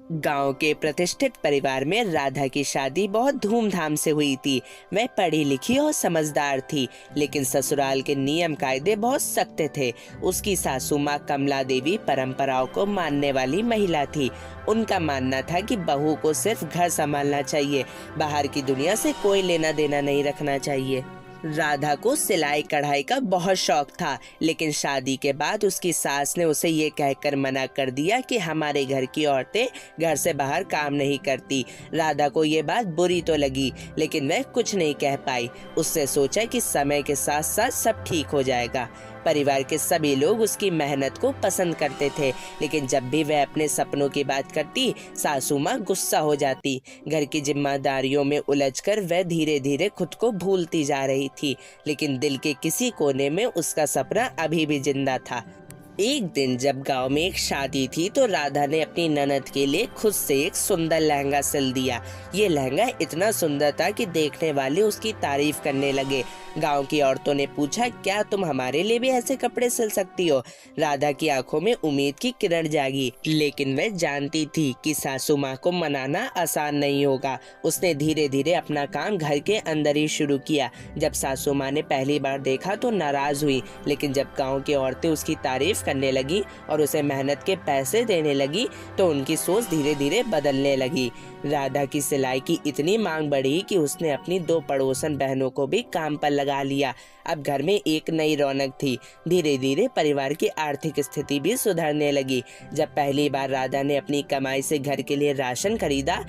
गांव के प्रतिष्ठित परिवार में राधा की शादी बहुत धूमधाम से हुई थी। वह पढ़ी लिखी और समझदार थी, लेकिन ससुराल के नियम कायदे बहुत सख्त थे। उसकी सासू माँ कमला देवी परंपराओं को मानने वाली महिला थी। उनका मानना था कि बहू को सिर्फ घर संभालना चाहिए, बाहर की दुनिया से कोई लेना देना नहीं रखना चाहिए। राधा को सिलाई कढ़ाई का बहुत शौक था, लेकिन शादी के बाद उसकी सास ने उसे ये कहकर मना कर दिया कि हमारे घर की औरतें घर से बाहर काम नहीं करती। राधा को ये बात बुरी तो लगी, लेकिन वह कुछ नहीं कह पाई। उसने सोचा कि समय के साथ साथ सब ठीक हो जाएगा। परिवार के सभी लोग उसकी मेहनत को पसंद करते थे, लेकिन जब भी वह अपने सपनों की बात करती, सासू माँ गुस्सा हो जाती। घर की जिम्मेदारियों में उलझकर वह धीरे धीरे खुद को भूलती जा रही थी, लेकिन दिल के किसी कोने में उसका सपना अभी भी जिंदा था। एक दिन जब गांव में एक शादी थी तो राधा ने अपनी ननद के लिए खुद से एक सुंदर लहंगा सिल दिया। ये लहंगा इतना सुंदर था कि देखने वाले उसकी तारीफ करने लगे। गांव की औरतों ने पूछा, क्या तुम हमारे लिए भी ऐसे कपड़े सिल सकती हो? राधा की आंखों में उम्मीद की किरण जागी, लेकिन वह जानती थी कि सासू माँ को मनाना आसान नहीं होगा। उसने धीरे धीरे अपना काम घर के अंदर ही शुरू किया। जब सासू माँ ने पहली बार देखा तो नाराज हुई, लेकिन जब गाँव की औरतें उसकी तारीफ करने लगी और उसे मेहनत के पैसे देने लगी तो उनकी सोच धीरे धीरे बदलने लगी। राधा की सिलाई की इतनी मांग बढ़ी कि उसने अपनी 2 पड़ोसन बहनों को भी काम पर लगा लिया। अब घर में एक नई रौनक थी। धीरे धीरे परिवार की आर्थिक स्थिति भी सुधरने लगी। जब पहली बार राधा ने अपनी कमाई से घर के लिए राशन खरीदा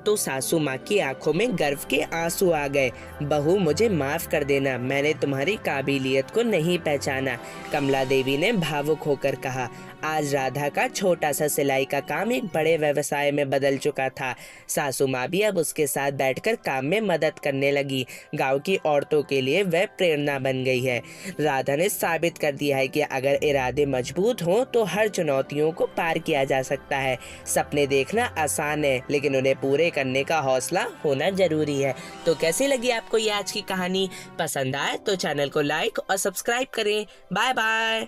तो सासू माँ की आंखों में गर्व के आंसू आ गए। बहू, मुझे माफ कर देना, मैंने तुम्हारी काबिलियत को नहीं पहचाना, कमला देवी ने भावुक होकर कहा। आज राधा का छोटा सा सिलाई का काम एक बड़े व्यवसाय में बदल चुका था। सासू माँ भी अब उसके साथ बैठकर काम में मदद करने लगी। गांव की औरतों के लिए वह प्रेरणा बन गई है। राधा ने साबित कर दिया है कि अगर इरादे मजबूत हों तो हर चुनौतियों को पार किया जा सकता है। सपने देखना आसान है, लेकिन उन्हें पूरे करने का हौसला होना जरूरी है। तो कैसी लगी आपको ये आज की कहानी? पसंद आए तो चैनल को लाइक और सब्सक्राइब करें। Bye bye.